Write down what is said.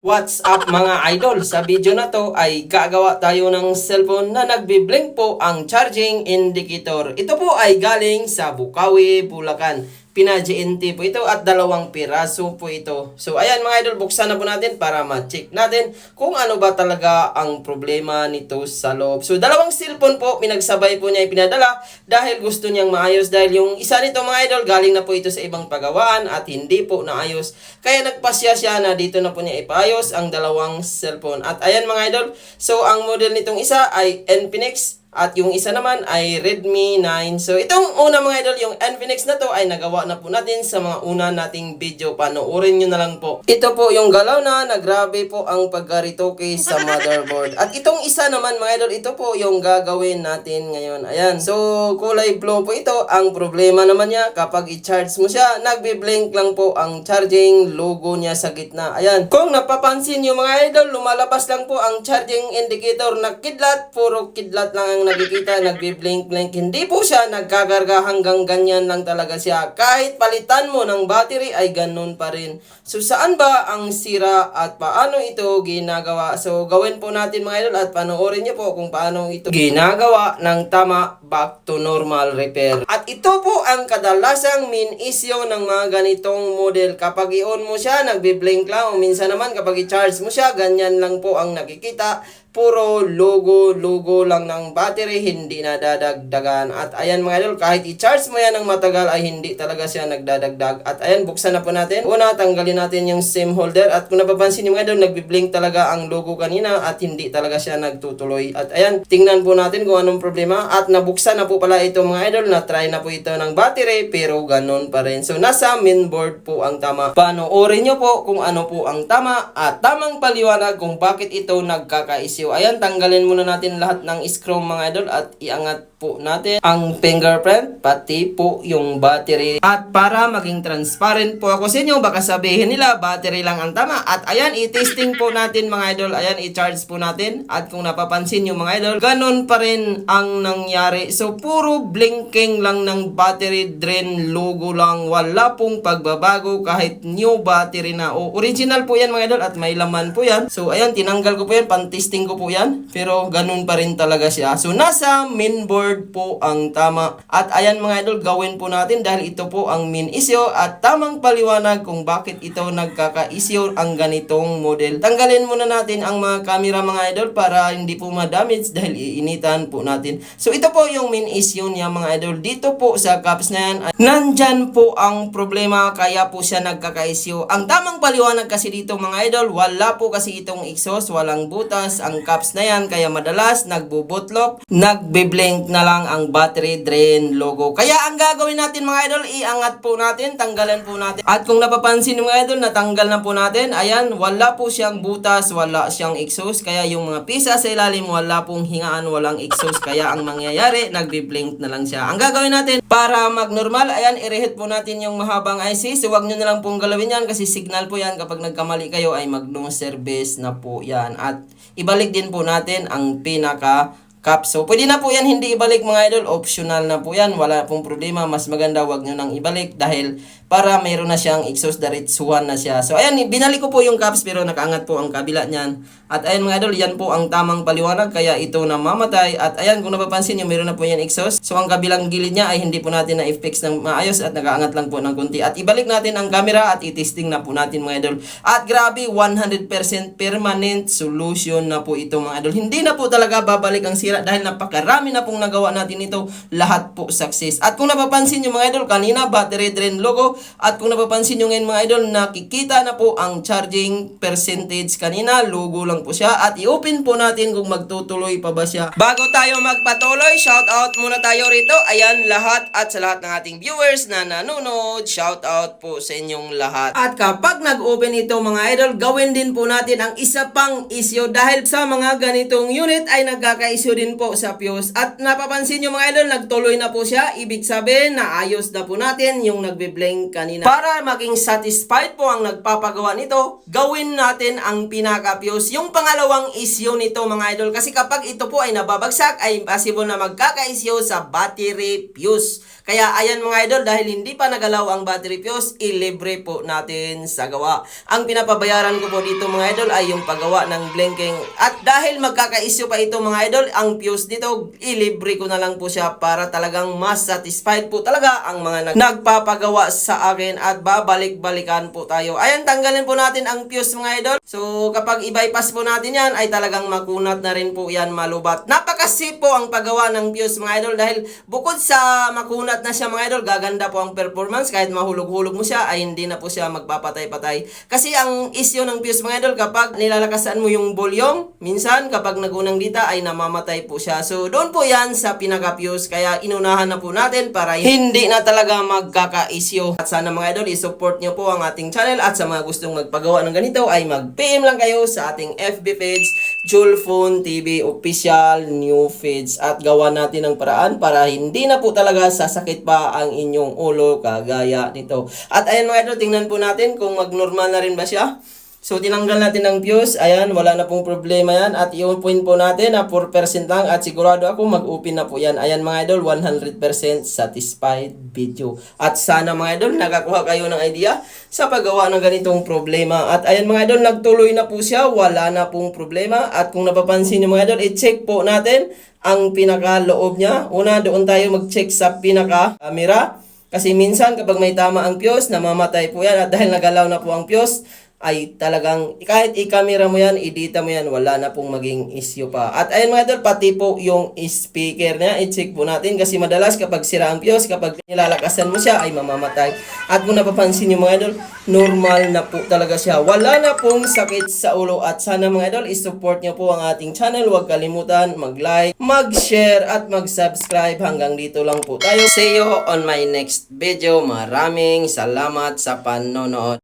What's up mga idol? Sa video na to ay gagawa tayo ng cellphone na nagbi-blink po ang charging indicator. Ito po ay galing sa Bukawi, Bulacan. Pina-GNT po ito at 2 piraso po ito. So ayan mga idol, buksan na po natin para ma-check natin kung ano ba talaga ang problema nito sa loob. So 2 cellphone po, pinagsabay po niya ipinadala dahil gusto niyang maayos dahil yung isa nito mga idol galing na po ito sa ibang pagawaan at hindi po naayos. Kaya nagpasya siya na dito na po niya ipaayos ang 2 cellphone. At ayan mga idol, so ang model nitong isa ay Infinix at yung isa naman ay Redmi 9. So itong una mga idol, yung Infinix na to ay nagawa na po natin sa mga una nating video. Panoorin nyo na lang po. Ito po yung galaw na grabe po ang pagkaritoke sa motherboard. At itong isa naman mga idol, ito po yung gagawin natin ngayon. Ayan. So kulay blue po ito. Ang problema naman niya, kapag i-charge mo siya, nagbi-blink lang po ang charging logo niya sa gitna. Ayan. Kung napapansin nyo mga idol, lumalabas lang po ang charging indicator na kidlat. Puro kidlat lang ang nakikita, nagbi-blink-blink. Hindi po siya nagkakarga, hanggang ganyan lang talaga siya. Kahit palitan mo ng battery ay ganun pa rin. So saan ba ang sira at paano ito ginagawa? So gawin po natin mga idol at panoorin niyo po kung paano ito ginagawa ng tama, back to normal repair. At ito po ang kadalasang main issue ng mga ganitong model. Kapag i-on mo siya, nagbi-blink lang. O minsan naman kapag i-charge mo siya, ganyan lang po ang nakikita. Puro logo lang ng battery, hindi nadadagdagan. At ayan mga idol, kahit i-charge mo yan ng matagal ay hindi talaga siya nagdadagdag. At ayan, buksan na po natin. Una, tanggalin natin yung SIM holder. At kung napapansin niyo mga idol, nagbi-blink talaga ang logo kanina at hindi talaga siya nagtutuloy. At ayan, tingnan po natin kung anong problema. At nabuksan na po pala ito mga idol, na-try na po ito ng battery pero ganun pa rin. So nasa mainboard po ang tama. Panoorin nyo po kung ano po ang tama at tamang paliwanag kung bakit ito nagkakaisip. Ayan, tanggalin muna natin lahat ng screw mga idol at iangat po natin ang fingerprint pati po yung battery. At para maging transparent po ako sa inyo, baka sabihin nila battery lang ang tama. At ayan, i-testing po natin mga idol. Ayan, i-charge po natin. At kung napapansin nyo mga idol, ganun pa rin ang nangyari. So puro blinking lang ng battery drain logo lang. Wala pong pagbabago kahit new battery na. O original po yan mga idol at may laman po yan. So ayan, tinanggal ko po yan, pan-testing ko po yan, pero ganun pa rin talaga siya. So nasa mainboard po ang tama. At ayan mga idol, gawin po natin dahil ito po ang main issue at tamang paliwanag kung bakit ito nagkaka-issue ang ganitong model. Tanggalin muna natin ang mga camera mga idol para hindi po ma-damage dahil iinitan po natin. So ito po yung main issue niya mga idol. Dito po sa caps na yan, nandyan po ang problema kaya po siya nagkaka-issue. Ang tamang paliwanag kasi dito mga idol, wala po kasi itong exhaust, walang butas ang caps na yan, kaya madalas nagbubutlop, nagbe-blink na lang ang battery drain logo. Kaya ang gagawin natin mga idol, iangat po natin, tanggalan po natin. At kung napapansin mga idol, natanggal na po natin. Ayan, wala po siyang butas, wala siyang exhaust, kaya yung mga pisa sa ilalim wala pong hingaan, walang exhaust, kaya ang mangyayari, nagbe-blink na lang siya. Ang gagawin natin para mag-normal, ayan, i-reheat po natin yung mahabang IC. So wag nyo na lang pong galawin yan kasi signal po yan kapag nagkamali kayo ay mag-no service na po yan. At ibalik din po natin ang pinaka cap. So pwede na po yan hindi ibalik mga idol, optional na po yan, wala pong problema. Mas maganda wag nyo nang ibalik dahil para mayroon na siyang exhaust, diretsuhan na siya. So ayan, binalik ko po yung caps pero nakaangat po ang kabila niyan. At ayan mga idol, yan po ang tamang paliwanag kaya ito namamatay. At ayan, kung napapansin nyo, mayroon na po yan exhaust. So ang kabilang gilid niya ay hindi po natin na-fix ng maayos at nakaangat lang po ng kunti. At ibalik natin ang camera at i-testing na po natin mga idol. At grabe, 100% permanent solution na po ito mga idol. Hindi na po talaga babalik ang sira dahil napakarami na pong nagawa natin ito. Lahat po success. At kung napapansin nyo mga idol, kanina battery drain logo. At kung napapansin nyo ngayon mga idol, nakikita na po ang charging percentage kanina. Logo lang po siya. At i-open po natin kung magtutuloy pa ba siya. Bago tayo magpatuloy, shout out muna tayo rito. Ayan, lahat at sa lahat ng ating viewers na nanonood, shout out po sa inyong lahat. At kapag nag-open ito mga idol, gawin din po natin ang isa pang issue dahil sa mga ganitong unit ay nagkaka-issue din po sa fuse. At napapansin nyo mga idol, nagtuloy na po siya. Ibig sabihin na ayos na po natin yung nagbe-blink kanina. Para maging satisfied po ang nagpapagawa nito, gawin natin ang pinaka-fuse. Yung pangalawang issue nito mga idol, kasi kapag ito po ay nababagsak, ay possible na magkaka-issue sa battery fuse. Kaya ayan mga idol, dahil hindi pa nagalaw ang battery fuse, ilibre po natin sa gawa. Ang pinapabayaran ko po dito mga idol ay yung paggawa ng blinking. At dahil magkaka-issue pa ito mga idol, ang fuse dito, ilibre ko na lang po siya para talagang mas satisfied po talaga ang mga nagpapagawa sa akin at babalik-balikan po tayo. Ayan, tanggalin po natin ang fuse mga idol. So kapag i-bypass po natin yan, ay talagang makunat na rin po yan, malubat. Napaka-safe po ang paggawa ng fuse mga idol dahil bukod sa makunat na siya mga idol, gaganda po ang performance. Kahit mahulog-hulog mo siya, ay hindi na po siya magpapatay-patay. Kasi ang issue ng fuse mga idol, kapag nilalakasan mo yung volume, minsan kapag nagunang dita ay namamatay po siya. So doon po yan sa pinaka-fuse. Kaya inunahan na po natin para hindi na talaga magkaka-issue. At sana mga idol, i-support nyo po ang ating channel. At sa mga gustong magpagawa ng ganito ay mag-PM lang kayo sa ating FB page, Julfon TV Official New Feeds, at gawa natin ang paraan para hindi na po talaga sasakit pa ang inyong ulo kagaya nito. At ayan mga idol, tingnan po natin kung mag-normal na rin ba siya. So, tinanggal natin ang fuse. Ayan, wala na pong problema yan. At i-open po natin na 4% lang. At sigurado ako mag-open na po yan. Ayan mga idol, 100% satisfied video. At sana mga idol, nakakuha kayo ng idea sa paggawa ng ganitong problema. At ayan mga idol, nagtuloy na po siya. Wala na pong problema. At kung napapansin nyo mga idol, i-check po natin ang pinaka-loob niya. Una, doon tayo mag-check sa pinaka-camera. Kasi minsan kapag may tama ang fuse, namamatay po yan. At dahil nagalaw na po ang fuse, ay talagang kahit i-camera mo yan, i-data mo yan, wala na pong maging issue pa. At ayun mga idol, pati po yung speaker niya, i-check po natin kasi madalas kapag sira ang fuse, kapag nilalakasan mo siya, ay mamamatay. At kung napapansin nyo mga idol, normal na po talaga siya. Wala na pong sakit sa ulo. At sana mga idol, i-support nyo po ang ating channel. Huwag kalimutan mag-like, mag-share, at mag-subscribe. Hanggang dito lang po tayo. See you on my next video. Maraming salamat sa panonood.